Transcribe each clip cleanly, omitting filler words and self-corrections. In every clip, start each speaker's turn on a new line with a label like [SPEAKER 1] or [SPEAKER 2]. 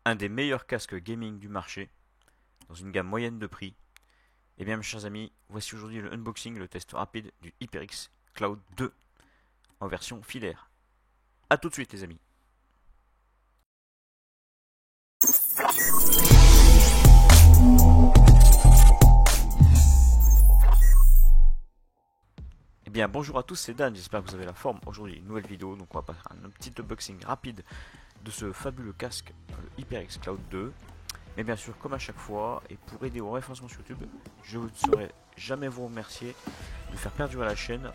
[SPEAKER 1] un des meilleurs casques gaming du marché, dans une gamme moyenne de prix. Et bien mes chers amis, voici aujourd'hui le unboxing, le test rapide du HyperX Cloud 2 en version filaire. A tout de suite les amis. Eh bien bonjour à tous, c'est Dan, j'espère que vous avez la forme. Aujourd'hui une nouvelle vidéo, donc on va faire un petit unboxing rapide de ce fabuleux casque, le HyperX Cloud 2. Mais bien sûr, comme à chaque fois, et pour aider au référencement sur YouTube, je ne saurais jamais vous remercier de faire perdurer la chaîne.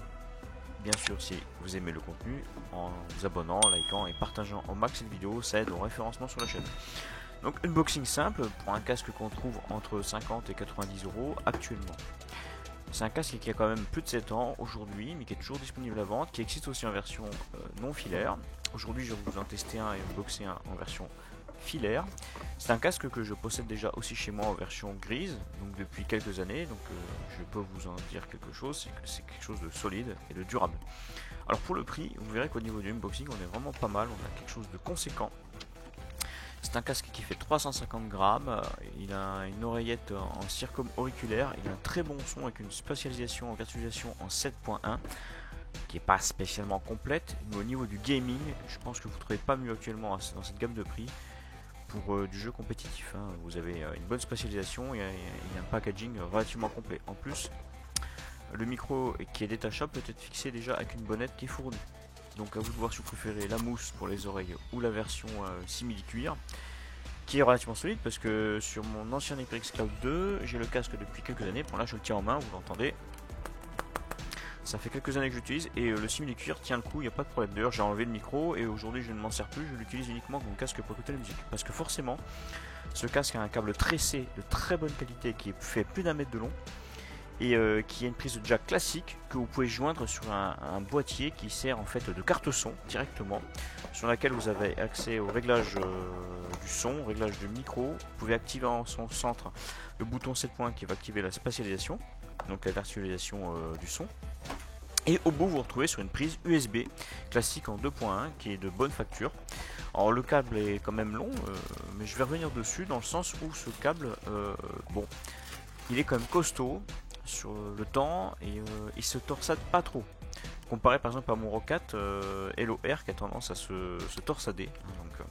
[SPEAKER 1] Bien sûr, si vous aimez le contenu, en vous abonnant, en likant et partageant au max cette vidéo, ça aide au référencement sur la chaîne. Donc, unboxing simple pour un casque qu'on trouve entre 50 et 90 euros actuellement. C'est un casque qui a quand même plus de 7 ans aujourd'hui, mais qui est toujours disponible à vente, qui existe aussi en version non filaire. Aujourd'hui, je vais vous en tester un et unboxer un en version filaire. C'est un casque que je possède déjà aussi chez moi en version grise, donc depuis quelques années, donc je peux vous en dire quelque chose, c'est que c'est quelque chose de solide et de durable. Alors pour le prix, vous verrez qu'au niveau du unboxing, on est vraiment pas mal, on a quelque chose de conséquent. C'est un casque qui fait 350 grammes, il a une oreillette en circum auriculaire, il a un très bon son avec une spatialisation en virtualisation en 7.1 qui n'est pas spécialement complète, mais au niveau du gaming, je pense que vous ne trouvez pas mieux actuellement dans cette gamme de prix pour du jeu compétitif. Vous avez une bonne spatialisation et un packaging relativement complet. En plus, le micro qui est détachable peut être fixé déjà avec une bonnette qui est fournie. Donc à vous de voir si vous préférez la mousse pour les oreilles ou la version simili-cuir, qui est relativement solide parce que sur mon ancien HyperX Cloud 2, j'ai le casque depuis quelques années. Bon là je le tiens en main, vous l'entendez. Ça fait quelques années que j'utilise et le simili-cuir tient le coup, il n'y a pas de problème. D'ailleurs j'ai enlevé le micro et aujourd'hui je ne m'en sers plus, je l'utilise uniquement comme casque pour écouter la musique. Parce que forcément, ce casque a un câble tressé de très bonne qualité qui fait plus d'un mètre de long et qui a une prise de jack classique que vous pouvez joindre sur un boîtier qui sert en fait de carte son directement, sur laquelle vous avez accès au réglage du son, au réglage du micro. Vous pouvez activer en son centre le bouton 7 points qui va activer la spatialisation, donc la virtualisation du son. Et au bout vous retrouvez sur une prise USB classique en 2.1 qui est de bonne facture. Alors le câble est quand même long, mais je vais revenir dessus dans le sens où ce câble, bon, il est quand même costaud sur le temps et il se torsade pas trop. Comparé par exemple à mon Rocat Hello Air qui a tendance à se torsader. Donc,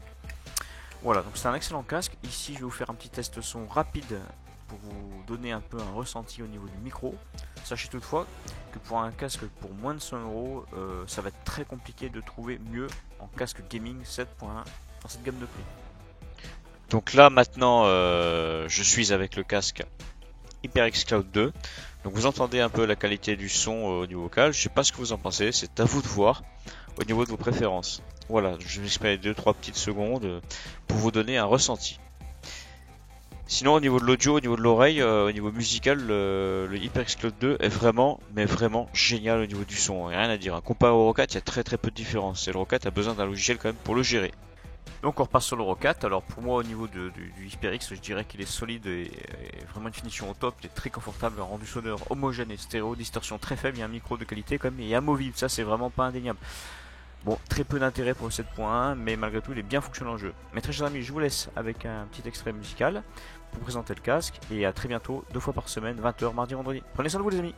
[SPEAKER 1] voilà, donc c'est un excellent casque. Ici je vais vous faire un petit test son rapide pour vous donner un peu un ressenti au niveau du micro. Sachez toutefois que pour un casque pour moins de 100 euros, ça va être très compliqué de trouver mieux en casque gaming 7.1 dans cette gamme de prix. Donc là maintenant je suis avec le casque HyperX Cloud 2. Donc vous entendez un peu la qualité du son au niveau vocal. Je sais pas ce que vous en pensez, c'est à vous de voir au niveau de vos préférences. Voilà, je vais m'exprimer 2-3 petites secondes pour vous donner un ressenti. Sinon au niveau de l'audio, au niveau de l'oreille, au niveau musical, le HyperX Cloud 2 est vraiment, mais vraiment génial au niveau du son. Rien à dire. Comparé au Rocat, il y a très très peu de différence. Et le Rocat a besoin d'un logiciel quand même pour le gérer. Donc on repasse sur le Rocat. Alors pour moi au niveau du HyperX, je dirais qu'il est solide et vraiment une finition au top. Il est très confortable, un rendu sonore homogène et stéréo, distorsion très faible, il y a un micro de qualité quand même et amovible, ça c'est vraiment pas indéniable. Bon, très peu d'intérêt pour le 7.1, mais malgré tout il est bien fonctionnel en jeu. Mais très chers amis, je vous laisse avec un petit extrait musical pour présenter le casque et à très bientôt, 2 fois par semaine, 20h, mardi, vendredi. Prenez soin de vous les amis.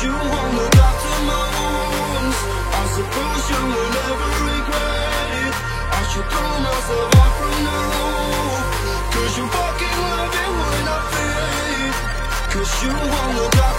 [SPEAKER 2] you wanna doctor my wounds. I suppose you will never regret it. I should throw myself out from the roof, cause you fucking love it when I feel it. Cause you wanna die.